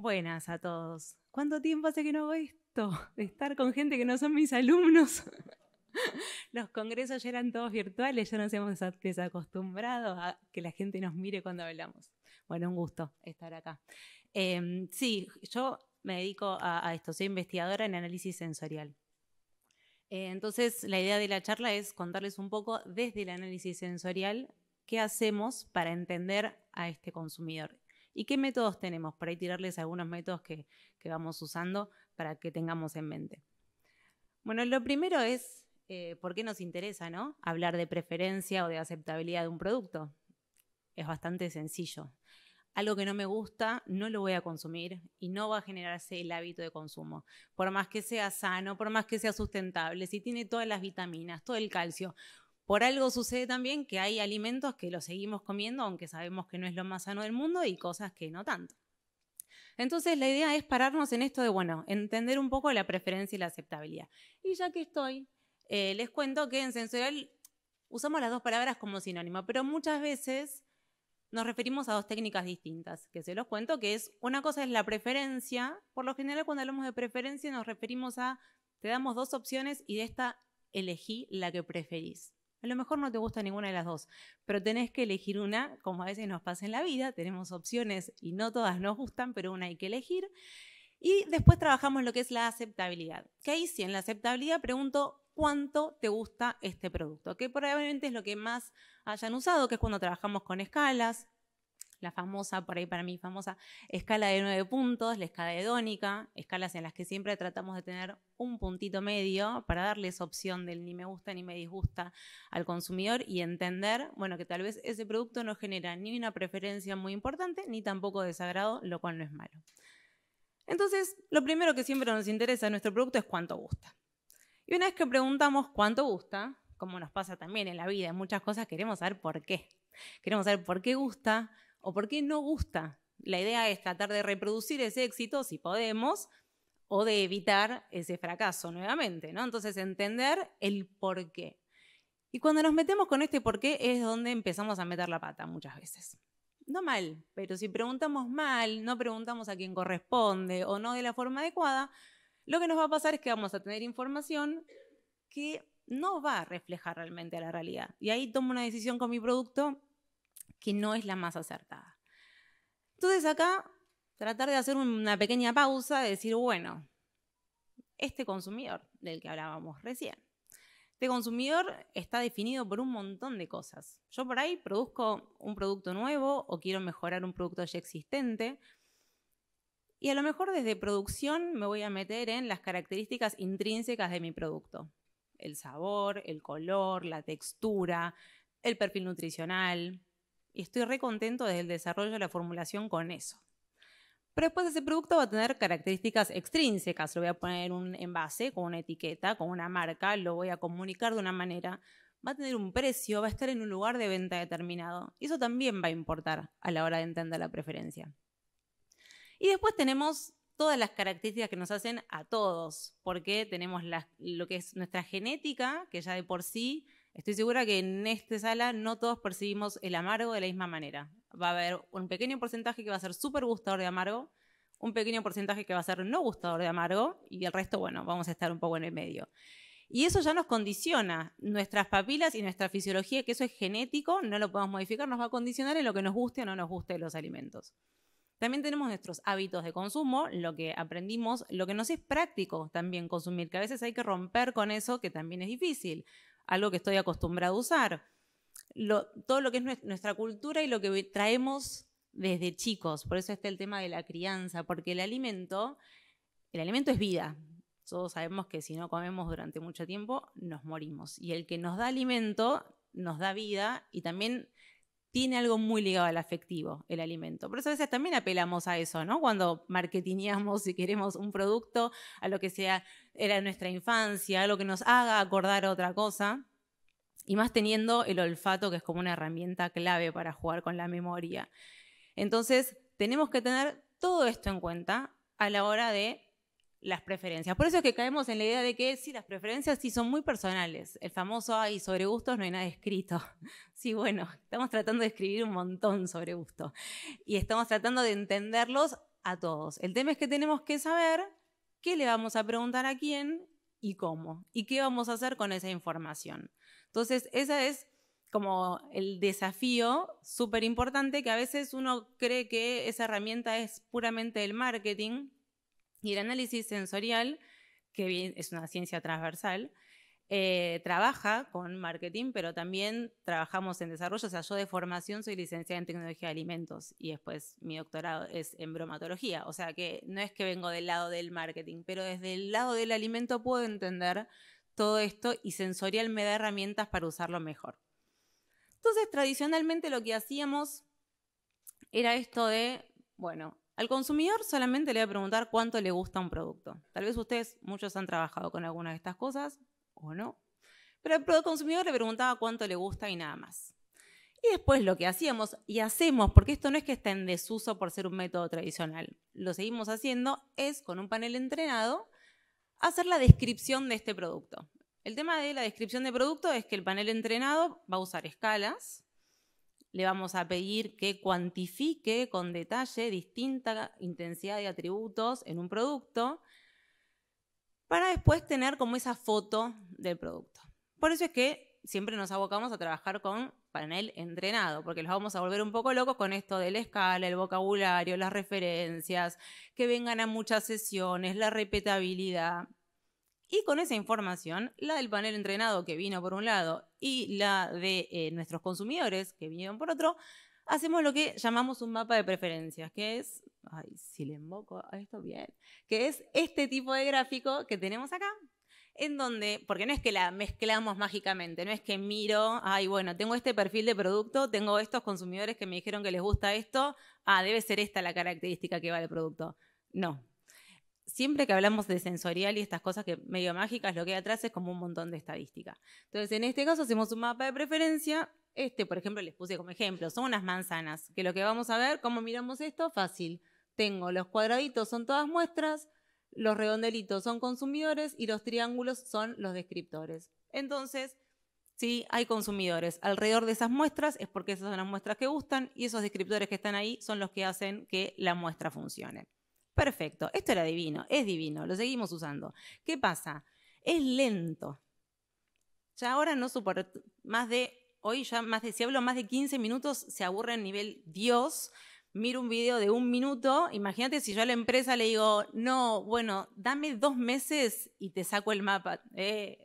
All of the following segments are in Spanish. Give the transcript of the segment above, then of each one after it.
Buenas a todos. ¿Cuánto tiempo hace que no hago esto? De estar con gente que no son mis alumnos. Los congresos ya eran todos virtuales, ya nos hemos desacostumbrado a que la gente nos mire cuando hablamos. Bueno, un gusto estar acá. Sí, yo me dedico a esto, soy investigadora en análisis sensorial. Entonces, la idea de la charla es contarles un poco desde el análisis sensorial qué hacemos para entender a este consumidor y qué métodos tenemos. Por ahí tirarles algunos métodos que vamos usando para que tengamos en mente. Bueno, lo primero es por qué nos interesa, ¿no? Hablar de preferencia o de aceptabilidad de un producto. Es bastante sencillo. Algo que no me gusta, no lo voy a consumir y no va a generarse el hábito de consumo. Por más que sea sano, por más que sea sustentable, si tiene todas las vitaminas, todo el calcio. Por algo sucede también que hay alimentos que los seguimos comiendo, aunque sabemos que no es lo más sano del mundo, y cosas que no tanto. Entonces la idea es pararnos en esto de, bueno, entender un poco la preferencia y la aceptabilidad. Y ya que estoy, les cuento que en sensorial usamos las dos palabras como sinónimo, pero muchas veces nos referimos a dos técnicas distintas, que se los cuento, que es, una cosa es la preferencia. Por lo general, cuando hablamos de preferencia nos referimos a, te damos dos opciones y de esta elegí la que preferís. A lo mejor no te gusta ninguna de las dos, pero tenés que elegir una, como a veces nos pasa en la vida, tenemos opciones y no todas nos gustan, pero una hay que elegir. Y después trabajamos lo que es la aceptabilidad, que ahí sí, en la aceptabilidad pregunto cuánto te gusta este producto, que probablemente es lo que más hayan usado, que es cuando trabajamos con escalas, la famosa, por ahí para mí famosa, escala de 9 puntos, la escala hedónica, escalas en las que siempre tratamos de tener un puntito medio para darles opción del ni me gusta ni me disgusta al consumidor y entender, bueno, que tal vez ese producto no genera ni una preferencia muy importante ni tampoco desagrado, lo cual no es malo. Entonces, lo primero que siempre nos interesa de nuestro producto es cuánto gusta. Y una vez que preguntamos cuánto gusta, como nos pasa también en la vida, en muchas cosas queremos saber por qué. Queremos saber por qué gusta o por qué no gusta. La idea es tratar de reproducir ese éxito, si podemos, o de evitar ese fracaso nuevamente, ¿no? Entonces, entender el por qué. Y cuando nos metemos con este por qué es donde empezamos a meter la pata muchas veces. No mal, pero si preguntamos mal, no preguntamos a quien corresponde o no de la forma adecuada, lo que nos va a pasar es que vamos a tener información que no va a reflejar realmente a la realidad. Y ahí tomo una decisión con mi producto que no es la más acertada. Entonces acá, tratar de hacer una pequeña pausa, de decir, bueno, este consumidor del que hablábamos recién, este consumidor está definido por un montón de cosas. Yo por ahí produzco un producto nuevo o quiero mejorar un producto ya existente. Y a lo mejor desde producción me voy a meter en las características intrínsecas de mi producto. El sabor, el color, la textura, el perfil nutricional. Y estoy re contento desde el desarrollo de la formulación con eso. Pero después ese producto va a tener características extrínsecas. Lo voy a poner en un envase, con una etiqueta, con una marca, lo voy a comunicar de una manera. Va a tener un precio, va a estar en un lugar de venta determinado. Y eso también va a importar a la hora de entender la preferencia. Y después tenemos todas las características que nos hacen a todos, porque tenemos lo que es nuestra genética, que ya de por sí, estoy segura que en esta sala no todos percibimos el amargo de la misma manera. Va a haber un pequeño porcentaje que va a ser súper gustador de amargo, un pequeño porcentaje que va a ser no gustador de amargo, y el resto, bueno, vamos a estar un poco en el medio. Y eso ya nos condiciona nuestras papilas y nuestra fisiología, que eso es genético, no lo podemos modificar, nos va a condicionar en lo que nos guste o no nos guste de los alimentos. También tenemos nuestros hábitos de consumo, lo que aprendimos, lo que nos es práctico también consumir, que a veces hay que romper con eso, que también es difícil, algo que estoy acostumbrado a usar. Todo lo que es nuestra cultura y lo que traemos desde chicos, por eso está el tema de la crianza, porque el alimento es vida. Todos sabemos que si no comemos durante mucho tiempo, nos morimos. Y el que nos da alimento, nos da vida y también tiene algo muy ligado al afectivo, el alimento. Por eso a veces también apelamos a eso, ¿no? Cuando marketineamos, si queremos, un producto, a lo que sea, era nuestra infancia, a lo que nos haga acordar a otra cosa. Y más teniendo el olfato, que es como una herramienta clave para jugar con la memoria. Entonces, tenemos que tener todo esto en cuenta a la hora de las preferencias. Por eso es que caemos en la idea de que sí, las preferencias sí son muy personales. El famoso, ay, sobre gustos no hay nada escrito. Sí, bueno, estamos tratando de escribir un montón sobre gusto. Y estamos tratando de entenderlos a todos. El tema es que tenemos que saber qué le vamos a preguntar a quién y cómo, y qué vamos a hacer con esa información. Entonces, ese es como el desafío súper importante, que a veces uno cree que esa herramienta es puramente el marketing, y el análisis sensorial, que es una ciencia transversal, trabaja con marketing, pero también trabajamos en desarrollo. O sea, yo de formación soy licenciada en tecnología de alimentos y después mi doctorado es en bromatología. O sea, que no es que vengo del lado del marketing, pero desde el lado del alimento puedo entender todo esto y sensorial me da herramientas para usarlo mejor. Entonces, tradicionalmente lo que hacíamos era esto de, bueno, al consumidor solamente le voy a preguntar cuánto le gusta un producto. Tal vez ustedes, muchos han trabajado con alguna de estas cosas, o no. Pero al consumidor le preguntaba cuánto le gusta y nada más. Y después lo que hacíamos, y hacemos, porque esto no es que esté en desuso por ser un método tradicional, lo seguimos haciendo, es con un panel entrenado, hacer la descripción de este producto. El tema de la descripción de producto es que el panel entrenado va a usar escalas, le vamos a pedir que cuantifique con detalle distinta intensidad de atributos en un producto, para después tener como esa foto del producto. Por eso es que siempre nos abocamos a trabajar con panel entrenado, porque los vamos a volver un poco locos con esto de la escala, el vocabulario, las referencias, que vengan a muchas sesiones, la repetibilidad. Y con esa información, la del panel entrenado que vino por un lado y la de nuestros consumidores que vinieron por otro, hacemos lo que llamamos un mapa de preferencias, que es, ay, si le invoco a esto bien, que es este tipo de gráfico que tenemos acá, en donde, porque no es que la mezclamos mágicamente, no es que miro, ay, bueno, tengo este perfil de producto, tengo estos consumidores que me dijeron que les gusta esto, debe ser esta la característica que va del producto. No. Siempre que hablamos de sensorial y estas cosas que medio mágicas, lo que hay atrás es como un montón de estadística. Entonces, en este caso hacemos un mapa de preferencia. Por ejemplo, les puse como ejemplo, son unas manzanas, que lo que vamos a ver, ¿cómo miramos esto? Fácil. Tengo los cuadraditos, son todas muestras, los redondelitos son consumidores y los triángulos son los descriptores. Entonces, si hay consumidores alrededor de esas muestras, es porque esas son las muestras que gustan y esos descriptores que están ahí son los que hacen que la muestra funcione. Perfecto, esto era divino, es divino, lo seguimos usando. ¿Qué pasa? Es lento. Ya ahora no soporto más de, hoy ya más de, si hablo más de 15 minutos, se aburre en nivel Dios. Miro un video de 1 minuto, imagínate si yo a la empresa le digo, no, bueno, dame 2 meses y te saco el mapa.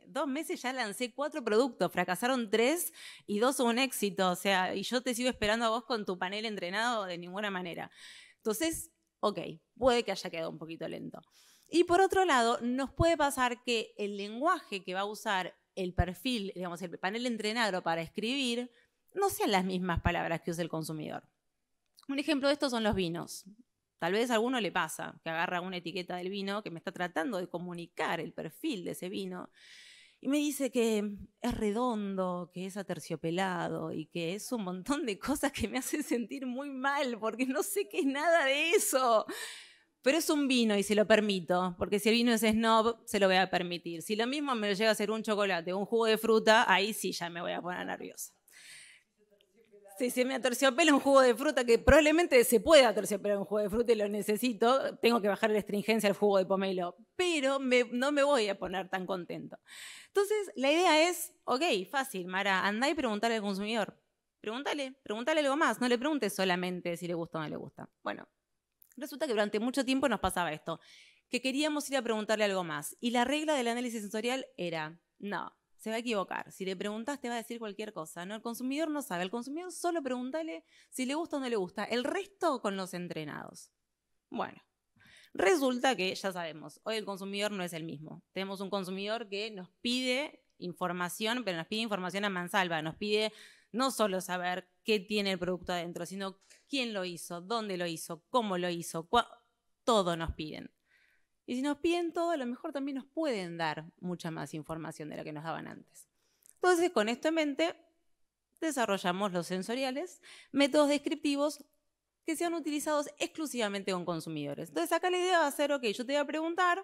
2 meses ya lancé 4 productos, fracasaron 3 y 2 son un éxito, o sea, y yo te sigo esperando a vos con tu panel entrenado de ninguna manera. Entonces, ok, puede que haya quedado un poquito lento. Y por otro lado, nos puede pasar que el lenguaje que va a usar el perfil, digamos, el panel entrenado para escribir, no sean las mismas palabras que usa el consumidor. Un ejemplo de esto son los vinos. Tal vez a alguno le pasa que agarra una etiqueta del vino que me está tratando de comunicar el perfil de ese vino y me dice que es redondo, que es aterciopelado y que es un montón de cosas que me hacen sentir muy mal porque no sé qué es nada de eso. Pero es un vino y se lo permito, porque si el vino es snob, se lo voy a permitir. Si lo mismo me lo llega a hacer un chocolate o un jugo de fruta, ahí sí ya me voy a poner nerviosa. Si se me aterciopela un jugo de fruta, que probablemente se puede aterciopelar un jugo de fruta y lo necesito, tengo que bajar la astringencia al jugo de pomelo, pero no me voy a poner tan contento. Entonces, la idea es, ok, fácil, Mara, andá y preguntale al consumidor. Pregúntale algo más, no le preguntes solamente si le gusta o no le gusta. Bueno, resulta que durante mucho tiempo nos pasaba esto, que queríamos ir a preguntarle algo más. Y la regla del análisis sensorial era, no, se va a equivocar. Si le preguntás te va a decir cualquier cosa. No, el consumidor no sabe. El consumidor solo pregúntale si le gusta o no le gusta. El resto con los entrenados. Bueno, resulta que ya sabemos, hoy el consumidor no es el mismo. Tenemos un consumidor que nos pide información, pero nos pide información a mansalva. Nos pide no solo saber qué tiene el producto adentro, sino quién lo hizo, dónde lo hizo, cómo lo hizo. Todo nos piden. Y si nos piden todo, a lo mejor también nos pueden dar mucha más información de la que nos daban antes. Entonces, con esto en mente, desarrollamos los sensoriales, métodos descriptivos que sean utilizados exclusivamente con consumidores. Entonces, acá la idea va a ser, ok, yo te voy a preguntar,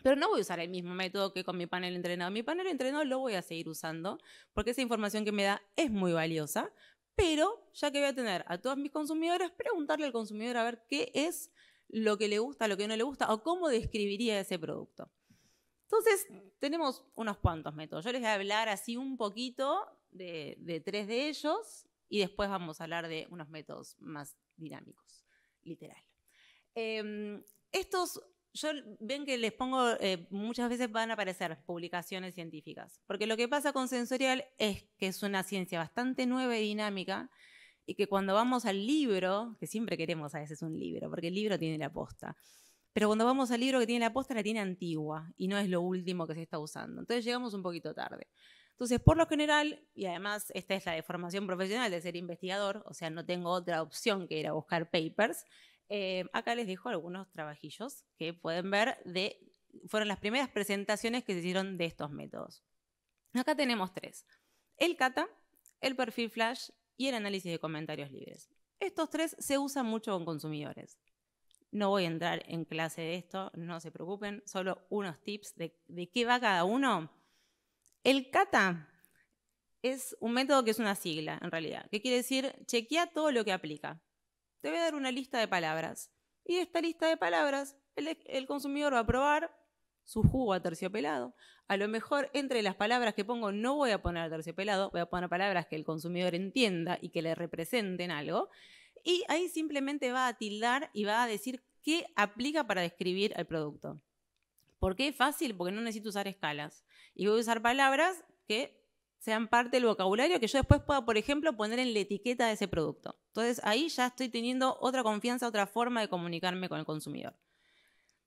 pero no voy a usar el mismo método que con mi panel entrenado. Mi panel entrenado lo voy a seguir usando porque esa información que me da es muy valiosa, pero ya que voy a tener a todos mis consumidores, preguntarle al consumidor a ver qué es lo que le gusta, lo que no le gusta, o cómo describiría ese producto. Entonces, tenemos unos cuantos métodos. Yo les voy a hablar así un poquito de 3 de ellos y después vamos a hablar de unos métodos más dinámicos, literal. Ven que les pongo, muchas veces van a aparecer publicaciones científicas, porque lo que pasa con sensorial es que es una ciencia bastante nueva y dinámica, y que cuando vamos al libro, que siempre queremos a veces un libro, porque el libro tiene la posta, pero cuando vamos al libro que tiene la posta, la tiene antigua, y no es lo último que se está usando. Entonces llegamos un poquito tarde. Entonces, por lo general, y además esta es la de formación profesional de ser investigador, o sea, no tengo otra opción que ir a buscar papers, acá les dejo algunos trabajillos que pueden ver fueron las primeras presentaciones que se hicieron de estos métodos. Acá tenemos 3. El kata, el perfil flash y el análisis de comentarios libres. Estos 3 se usan mucho con consumidores. No voy a entrar en clase de esto, no se preocupen, solo unos tips de qué va cada uno. El kata es un método que es una sigla, en realidad, que quiere decir chequea todo lo que aplica. Te voy a dar una lista de palabras. Y de esta lista de palabras, el consumidor va a probar su jugo aterciopelado. A lo mejor entre las palabras que pongo no voy a poner aterciopelado, voy a poner palabras que el consumidor entienda y que le representen algo. Y ahí simplemente va a tildar y va a decir qué aplica para describir el producto. ¿Por qué es fácil? Porque no necesito usar escalas. Y voy a usar palabras que sean parte del vocabulario que yo después pueda, por ejemplo, poner en la etiqueta de ese producto. Entonces, ahí ya estoy teniendo otra confianza, otra forma de comunicarme con el consumidor.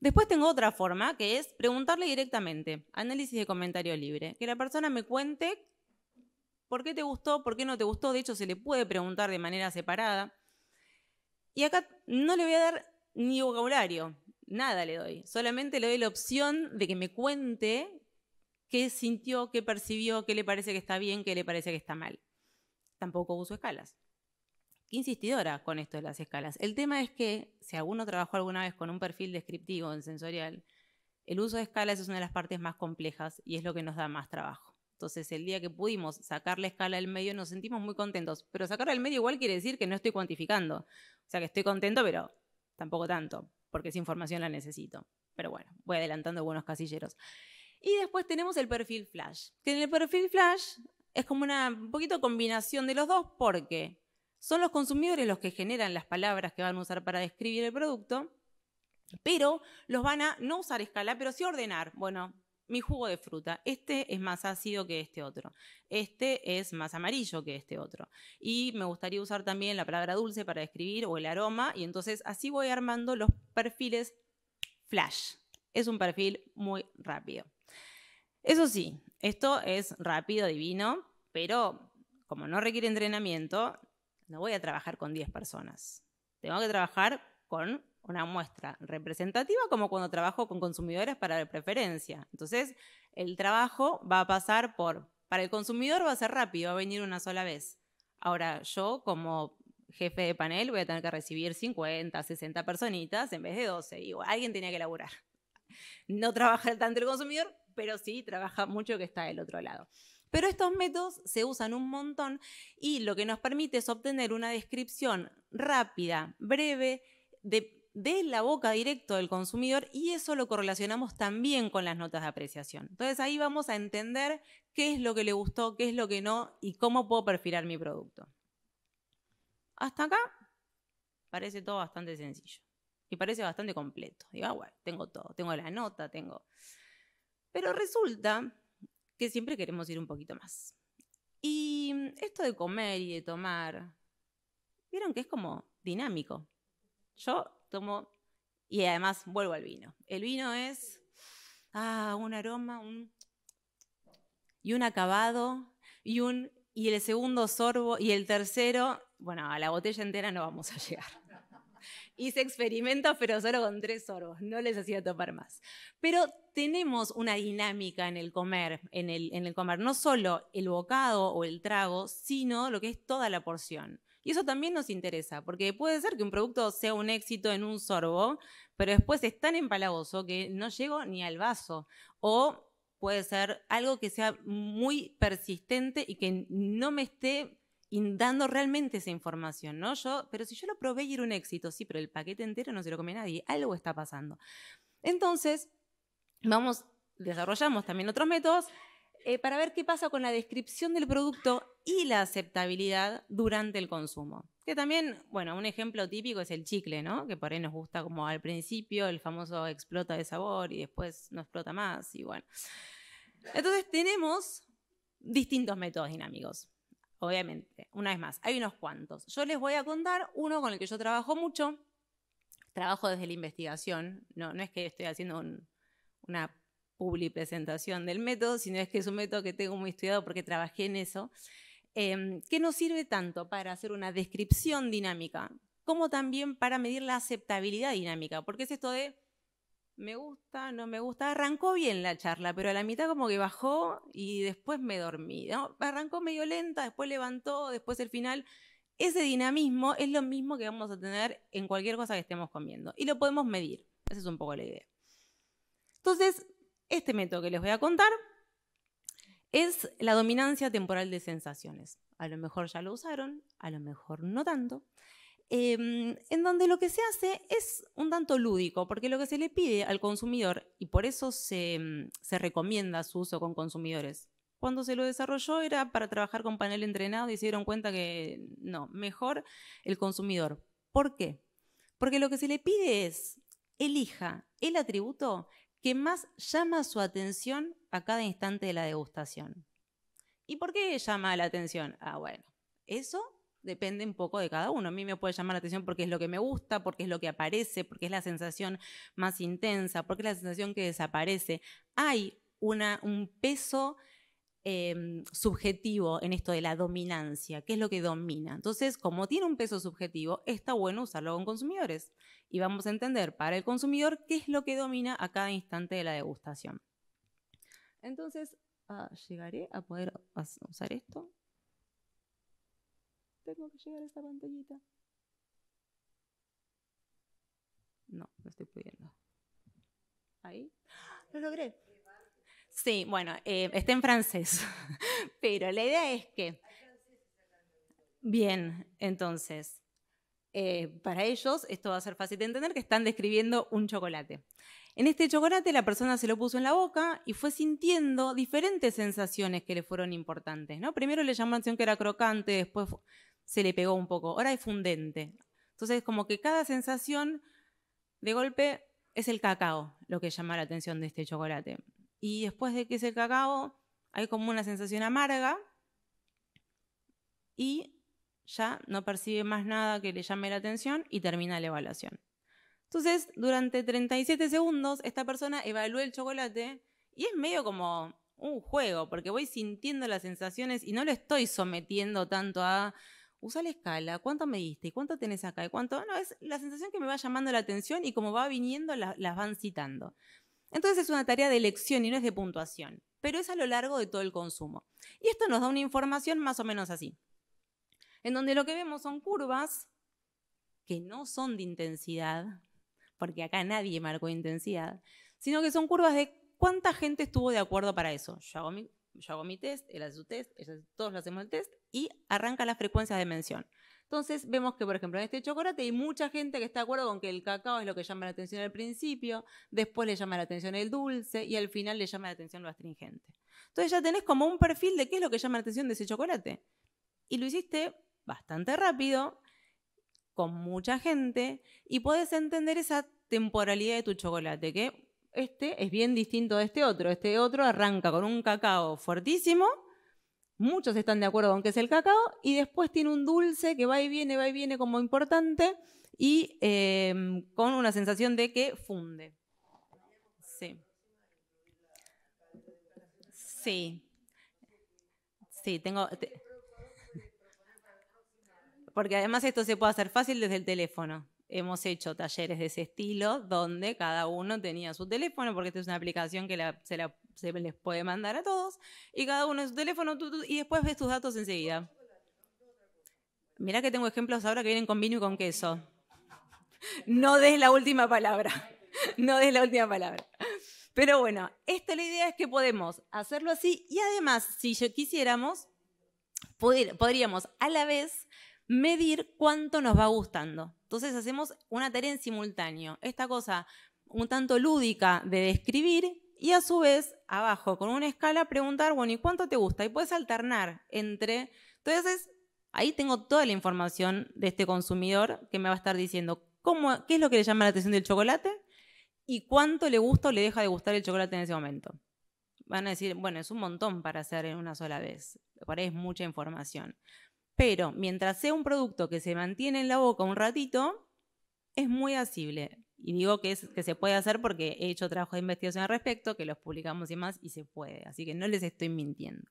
Después tengo otra forma, que es preguntarle directamente, análisis de comentario libre, que la persona me cuente por qué te gustó, por qué no te gustó. De hecho, se le puede preguntar de manera separada. Y acá no le voy a dar ni vocabulario, nada le doy. Solamente le doy la opción de que me cuente qué sintió, qué percibió, qué le parece que está bien, qué le parece que está mal. Tampoco uso escalas. Qué insistidora con esto de las escalas. El tema es que, si alguno trabajó alguna vez con un perfil descriptivo en sensorial, el uso de escalas es una de las partes más complejas y es lo que nos da más trabajo. Entonces, el día que pudimos sacar la escala del medio, nos sentimos muy contentos. Pero sacarla del medio igual quiere decir que no estoy cuantificando. O sea, que estoy contento, pero tampoco tanto, porque esa información la necesito. Pero bueno, voy adelantando algunos casilleros. Y después tenemos el perfil flash, que en el perfil flash es como un poquito combinación de los dos, porque son los consumidores los que generan las palabras que van a usar para describir el producto, pero los van a no usar escala, pero sí ordenar. Bueno, mi jugo de fruta, este es más ácido que este otro, este es más amarillo que este otro. Y me gustaría usar también la palabra dulce para describir, o el aroma, y entonces así voy armando los perfiles flash. Es un perfil muy rápido. Eso sí, esto es rápido, divino, pero como no requiere entrenamiento, no voy a trabajar con 10 personas. Tengo que trabajar con una muestra representativa, como cuando trabajo con consumidores para la preferencia. Entonces, el trabajo va a pasar para el consumidor va a ser rápido, va a venir una sola vez. Ahora, yo como jefe de panel voy a tener que recibir 50, 60 personitas en vez de 12. Y alguien tenía que laburar. No trabaja tanto el consumidor, pero sí trabaja mucho que está del otro lado. Pero estos métodos se usan un montón y lo que nos permite es obtener una descripción rápida, breve, de la boca directo del consumidor, y eso lo correlacionamos también con las notas de apreciación. Entonces ahí vamos a entender qué es lo que le gustó, qué es lo que no y cómo puedo perfilar mi producto. Hasta acá parece todo bastante sencillo y parece bastante completo. Digo, bueno, tengo todo, tengo la nota, Pero resulta que siempre queremos ir un poquito más. Y esto de comer y de tomar, vieron que es como dinámico. Yo tomo, y además vuelvo al vino. El vino es un aroma, y un acabado, y el segundo sorbo, y el tercero, bueno, a la botella entera no vamos a llegar. Hice experimentos, pero solo con 3 sorbos, no les hacía tomar más. Pero tenemos una dinámica en el comer, comer, no solo el bocado o el trago, sino lo que es toda la porción. Y eso también nos interesa, porque puede ser que un producto sea un éxito en un sorbo, pero después es tan empalagoso que no llego ni al vaso. O puede ser algo que sea muy persistente y que no me esté dando realmente esa información, ¿no? Pero si yo lo probé y era un éxito, sí, pero el paquete entero no se lo come nadie, algo está pasando. Entonces, desarrollamos también otros métodos para ver qué pasa con la descripción del producto y la aceptabilidad durante el consumo. Que también, bueno, un ejemplo típico es el chicle, ¿no? Que por ahí nos gusta como al principio, el famoso explota de sabor y después no explota más y bueno. Entonces tenemos distintos métodos dinámicos. Obviamente, una vez más, hay unos cuantos. Yo les voy a contar uno con el que yo trabajo mucho. Trabajo desde la investigación. No es que estoy haciendo una publi presentación del método, sino es que es un método que tengo muy estudiado porque trabajé en eso, que nos sirve tanto para hacer una descripción dinámica como también para medir la aceptabilidad dinámica. Porque es esto de me gusta, no me gusta. Arrancó bien la charla, pero a la mitad como que bajó y después me dormí, ¿no? Arrancó medio lenta, después levantó, después el final. Ese dinamismo es lo mismo que vamos a tener en cualquier cosa que estemos comiendo. Y lo podemos medir. Esa es un poco la idea. Entonces, este método que les voy a contar es la dominancia temporal de sensaciones. A lo mejor ya lo usaron, a lo mejor no tanto. En donde lo que se hace es un tanto lúdico, porque lo que se le pide al consumidor, y por eso se recomienda su uso con consumidores. Cuando se lo desarrolló era para trabajar con panel entrenado y se dieron cuenta que no, mejor el consumidor. ¿Por qué? Porque lo que se le pide es elija el atributo que más llama su atención a cada instante de la degustación. ¿Y por qué llama la atención? Bueno, eso depende un poco de cada uno. A mí me puede llamar la atención porque es lo que me gusta, porque es lo que aparece, porque es la sensación más intensa, porque es la sensación que desaparece. Hay un peso subjetivo en esto de la dominancia. ¿Qué es lo que domina? Entonces, como tiene un peso subjetivo, está bueno usarlo con consumidores. Y vamos a entender para el consumidor qué es lo que domina a cada instante de la degustación. Entonces, ¿llegaré a poder usar esto? Tengo que llegar a esta pantallita. No estoy pudiendo. ¿Ahí? Lo logré. Sí, bueno, está en francés, pero la idea es que... Bien, entonces, para ellos esto va a ser fácil de entender, que están describiendo un chocolate. En este chocolate la persona se lo puso en la boca y fue sintiendo diferentes sensaciones que le fueron importantes, ¿no? Primero le llamó la atención que era crocante, después se le pegó un poco, ahora es fundente. Entonces, como que cada sensación de golpe es el cacao lo que llama la atención de este chocolate. Y después de que es el cacao, hay como una sensación amarga y ya no percibe más nada que le llame la atención y termina la evaluación. Entonces, durante 37 segundos, esta persona evalúa el chocolate y es medio como un juego, porque voy sintiendo las sensaciones y no lo estoy sometiendo tanto a usar la escala, ¿cuánto me diste? ¿Cuánto tenés acá? ¿Y cuánto? No, es la sensación que me va llamando la atención y como va viniendo las van citando. Entonces es una tarea de elección y no es de puntuación, pero es a lo largo de todo el consumo. Y esto nos da una información más o menos así, en donde lo que vemos son curvas que no son de intensidad, porque acá nadie marcó intensidad, sino que son curvas de cuánta gente estuvo de acuerdo para eso. Yo hago mi test, él hace su test, todos lo hacemos el test y arranca las frecuencias de mención. Entonces vemos que, por ejemplo, en este chocolate hay mucha gente que está de acuerdo con que el cacao es lo que llama la atención al principio, después le llama la atención el dulce y al final le llama la atención lo astringente. Entonces ya tenés como un perfil de qué es lo que llama la atención de ese chocolate. Y lo hiciste bastante rápido, con mucha gente, y podés entender esa temporalidad de tu chocolate, que este es bien distinto de este otro. Este otro arranca con un cacao fuertísimo, muchos están de acuerdo con que es el cacao, y después tiene un dulce que va y viene como importante, y con una sensación de que funde. Sí. Sí, tengo... Porque además esto se puede hacer fácil desde el teléfono. Hemos hecho talleres de ese estilo donde cada uno tenía su teléfono, porque esta es una aplicación que se les puede mandar a todos, y cada uno en su teléfono y después ves tus datos enseguida. Mirá que tengo ejemplos ahora que vienen con vino y con queso. No des la última palabra. No des la última palabra. Pero bueno, la idea es que podemos hacerlo así y además, si quisiéramos, podríamos a la vez medir cuánto nos va gustando. Entonces hacemos una tarea en simultáneo. Esta cosa un tanto lúdica de describir y a su vez, abajo, con una escala, preguntar, bueno, ¿y cuánto te gusta? Y puedes alternar entre... Entonces, ahí tengo toda la información de este consumidor que me va a estar diciendo qué es lo que le llama la atención del chocolate y cuánto le gusta o le deja de gustar el chocolate en ese momento. Van a decir, bueno, es un montón para hacer en una sola vez. Por ahí es mucha información. Pero mientras sea un producto que se mantiene en la boca un ratito, es muy asible. Y digo que se puede hacer porque he hecho trabajo de investigación al respecto, que los publicamos y más, y se puede. Así que no les estoy mintiendo.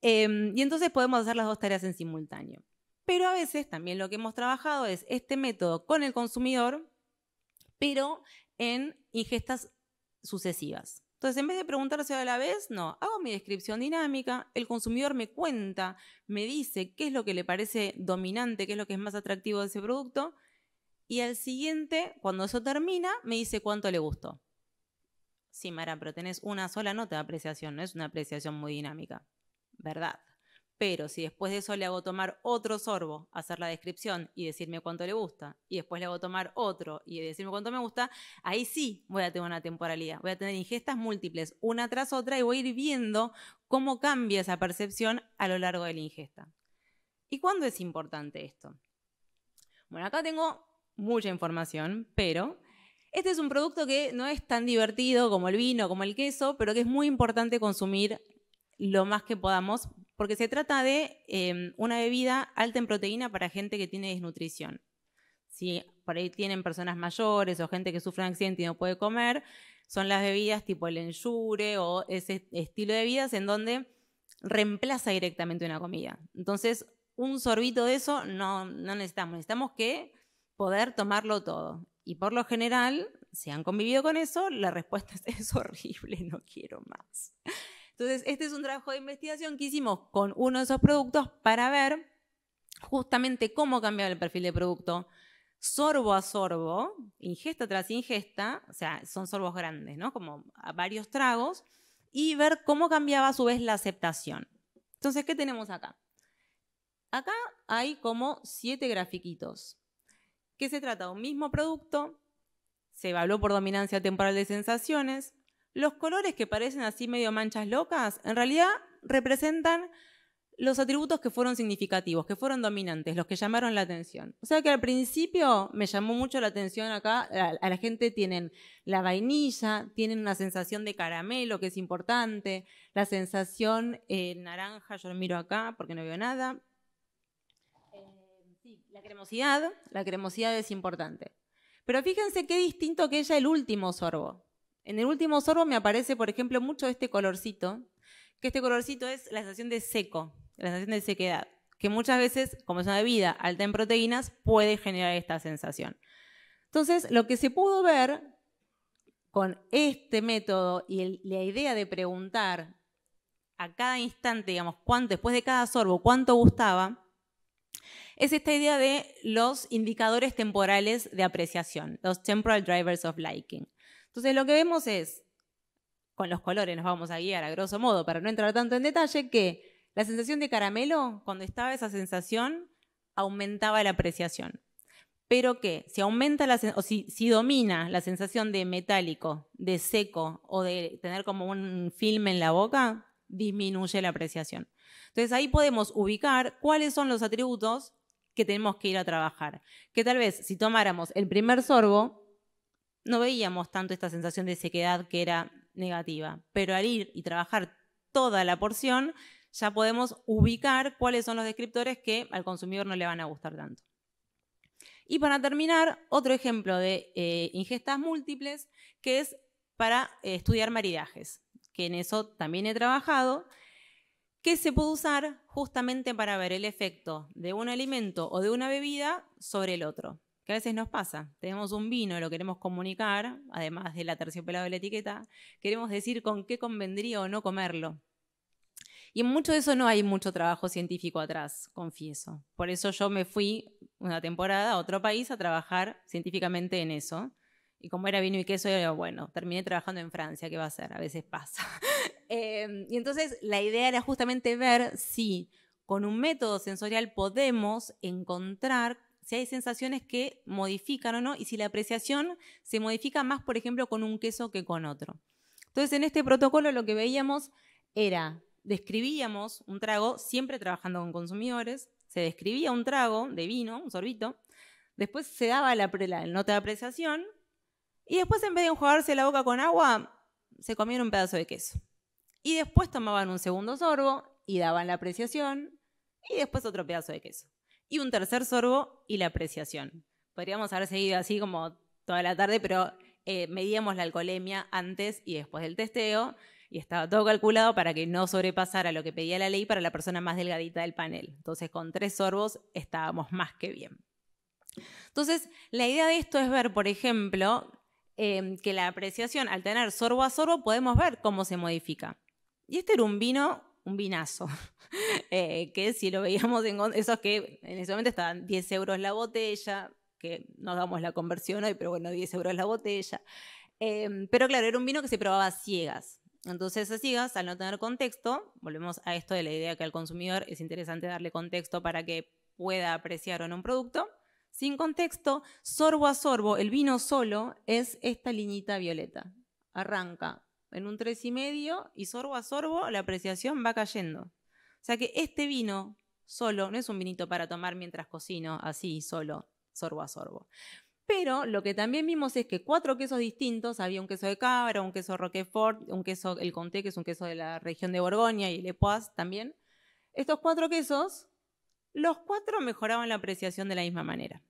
Y entonces podemos hacer las dos tareas en simultáneo. Pero a veces también lo que hemos trabajado es este método con el consumidor, pero en ingestas sucesivas. Entonces, en vez de preguntarse a la vez, no, hago mi descripción dinámica, el consumidor me cuenta, me dice qué es lo que le parece dominante, qué es lo que es más atractivo de ese producto, y al siguiente, cuando eso termina, me dice cuánto le gustó. Sí, Mara, pero tenés una sola nota de apreciación, no es una apreciación muy dinámica, ¿verdad? Pero si después de eso le hago tomar otro sorbo, hacer la descripción y decirme cuánto le gusta, y después le hago tomar otro y decirme cuánto me gusta, ahí sí voy a tener una temporalidad. Voy a tener ingestas múltiples, una tras otra, y voy a ir viendo cómo cambia esa percepción a lo largo de la ingesta. ¿Y cuándo es importante esto? Bueno, acá tengo mucha información, pero este es un producto que no es tan divertido como el vino, como el queso, pero que es muy importante consumir lo más que podamos, porque se trata de una bebida alta en proteína para gente que tiene desnutrición. Si por ahí tienen personas mayores o gente que sufre un accidente y no puede comer, son las bebidas tipo el Ensure o ese estilo de bebidas en donde reemplaza directamente una comida. Entonces, un sorbito de eso no necesitamos que poder tomarlo todo. Y por lo general, si han convivido con eso, la respuesta es horrible, no quiero más. Entonces, este es un trabajo de investigación que hicimos con uno de esos productos para ver justamente cómo cambiaba el perfil de producto sorbo a sorbo, ingesta tras ingesta, o sea, son sorbos grandes, ¿no? Como a varios tragos, y ver cómo cambiaba a su vez la aceptación. Entonces, ¿qué tenemos acá? Acá hay como 7 grafiquitos. ¿Qué se trata? De un mismo producto, se evaluó por dominancia temporal de sensaciones. Los colores que parecen así medio manchas locas, en realidad representan los atributos que fueron significativos, que fueron dominantes, los que llamaron la atención. O sea que al principio me llamó mucho la atención acá, a la gente tienen la vainilla, tienen una sensación de caramelo que es importante, la sensación naranja, yo lo miro acá porque no veo nada. Sí, la cremosidad es importante. Pero fíjense qué distinto que ella el último sorbo. En el último sorbo me aparece, por ejemplo, mucho este colorcito, que este colorcito es la sensación de seco, la sensación de sequedad, que muchas veces, como es una bebida alta en proteínas, puede generar esta sensación. Entonces, lo que se pudo ver con este método y la idea de preguntar a cada instante, digamos, después de cada sorbo, cuánto gustaba, es esta idea de los indicadores temporales de apreciación, los temporal drivers of liking. Entonces, lo que vemos es, con los colores nos vamos a guiar a grosso modo para no entrar tanto en detalle, que la sensación de caramelo, cuando estaba esa sensación, aumentaba la apreciación. Pero que si aumenta si domina la sensación de metálico, de seco o de tener como un filme en la boca, disminuye la apreciación. Entonces ahí podemos ubicar cuáles son los atributos que tenemos que ir a trabajar. Que tal vez si tomáramos el primer sorbo, no veíamos tanto esta sensación de sequedad que era negativa, pero al ir y trabajar toda la porción, ya podemos ubicar cuáles son los descriptores que al consumidor no le van a gustar tanto. Y para terminar, otro ejemplo de ingestas múltiples, que es para estudiar maridajes, que en eso también he trabajado, que se puede usar justamente para ver el efecto de un alimento o de una bebida sobre el otro. Que a veces nos pasa, tenemos un vino y lo queremos comunicar, además del aterciopelado de la etiqueta, queremos decir con qué convendría o no comerlo. Y en mucho de eso no hay mucho trabajo científico atrás, confieso. Por eso yo me fui una temporada a otro país a trabajar científicamente en eso. Y como era vino y queso, bueno, terminé trabajando en Francia, ¿qué va a ser? A veces pasa. Y entonces la idea era justamente ver si con un método sensorial podemos encontrar si hay sensaciones que modifican o no y si la apreciación se modifica más, por ejemplo, con un queso que con otro. Entonces, en este protocolo lo que veíamos era, describíamos un trago, siempre trabajando con consumidores, se describía un trago de vino, un sorbito, después se daba la nota de apreciación y después en vez de enjuagarse la boca con agua, se comían un pedazo de queso. Y después tomaban un segundo sorbo y daban la apreciación y después otro pedazo de queso. Y un tercer sorbo y la apreciación. Podríamos haber seguido así como toda la tarde, pero medíamos la alcoholemia antes y después del testeo y estaba todo calculado para que no sobrepasara lo que pedía la ley para la persona más delgadita del panel. Entonces, con 3 sorbos estábamos más que bien. Entonces, la idea de esto es ver, por ejemplo, que la apreciación, al tener sorbo a sorbo, podemos ver cómo se modifica. Y este era un vino, un vinazo, que si lo veíamos en esos que en ese momento estaban 10 euros la botella, que no damos la conversión hoy, pero bueno, 10 euros la botella. Pero claro, era un vino que se probaba a ciegas. Entonces, a ciegas, al no tener contexto, volvemos a esto de la idea que al consumidor es interesante darle contexto para que pueda apreciar o no un producto. Sin contexto, sorbo a sorbo, el vino solo es esta liñita violeta. Arranca en un 3,5 y sorbo a sorbo la apreciación va cayendo. O sea que este vino solo no es un vinito para tomar mientras cocino, así solo, sorbo a sorbo. Pero lo que también vimos es que 4 quesos distintos, había un queso de cabra, un queso Roquefort, un queso el Comté, que es un queso de la región de Borgoña, y el Epoisses también. Estos 4 quesos, los 4 mejoraban la apreciación de la misma manera.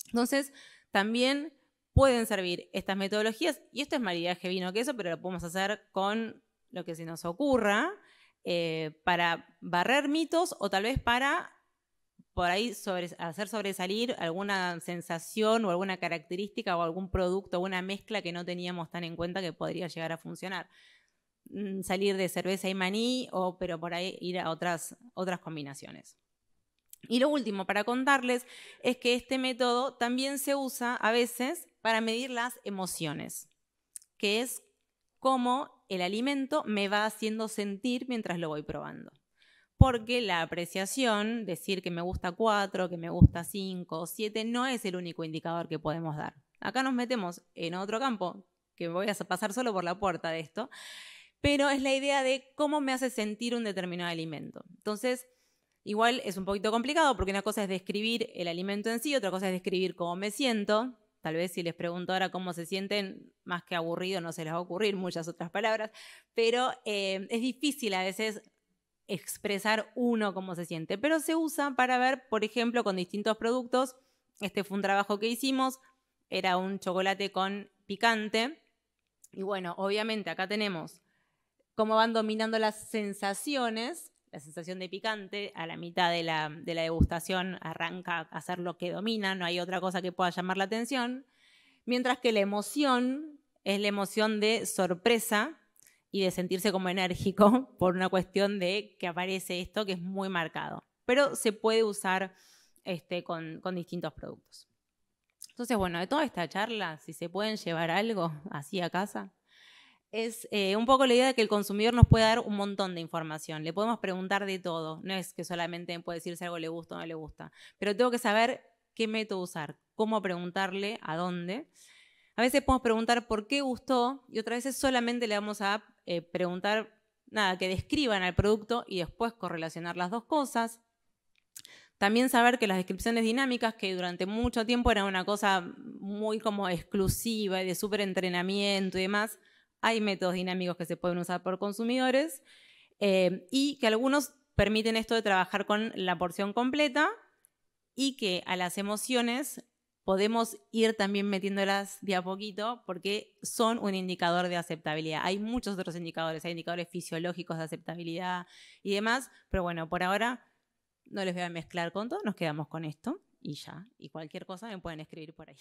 Entonces, también pueden servir estas metodologías, y esto es maridaje vino-queso, pero lo podemos hacer con lo que se nos ocurra, para barrer mitos o tal vez para por ahí hacer sobresalir alguna sensación o alguna característica o algún producto o una mezcla que no teníamos tan en cuenta que podría llegar a funcionar. Salir de cerveza y maní, pero por ahí ir a otras combinaciones. Y lo último para contarles es que este método también se usa a veces para medir las emociones, que es cómo el alimento me va haciendo sentir mientras lo voy probando. Porque la apreciación, decir que me gusta 4, que me gusta 5 o 7, no es el único indicador que podemos dar. Acá nos metemos en otro campo, que voy a pasar solo por la puerta de esto, pero es la idea de cómo me hace sentir un determinado alimento. Entonces, igual es un poquito complicado porque una cosa es describir el alimento en sí, otra cosa es describir cómo me siento. Tal vez si les pregunto ahora cómo se sienten, más que aburrido no se les va a ocurrir muchas otras palabras, pero es difícil a veces expresar uno cómo se siente, pero se usa para ver, por ejemplo, con distintos productos. Este fue un trabajo que hicimos, era un chocolate con picante, y bueno, obviamente acá tenemos cómo van dominando las sensaciones. La sensación de picante a la mitad de la degustación arranca a hacer lo que domina, no hay otra cosa que pueda llamar la atención, mientras que la emoción es la emoción de sorpresa y de sentirse como enérgico por una cuestión de que aparece esto que es muy marcado. Pero se puede usar con distintos productos. Entonces, bueno, de toda esta charla, si se pueden llevar algo así a casa, es un poco la idea de que el consumidor nos puede dar un montón de información. Le podemos preguntar de todo. No es que solamente puede decir si algo le gusta o no le gusta. Pero tengo que saber qué método usar, cómo preguntarle, a dónde. A veces podemos preguntar por qué gustó y otras veces solamente le vamos a preguntar que describan al producto y después correlacionar las dos cosas. También saber que las descripciones dinámicas, que durante mucho tiempo eran una cosa muy como exclusiva y de súper entrenamiento y demás, hay métodos dinámicos que se pueden usar por consumidores y que algunos permiten esto de trabajar con la porción completa y que a las emociones podemos ir también metiéndolas de a poquito porque son un indicador de aceptabilidad. Hay muchos otros indicadores, hay indicadores fisiológicos de aceptabilidad y demás, pero bueno, por ahora no les voy a mezclar con todo, nos quedamos con esto y ya. Y cualquier cosa me pueden escribir por ahí.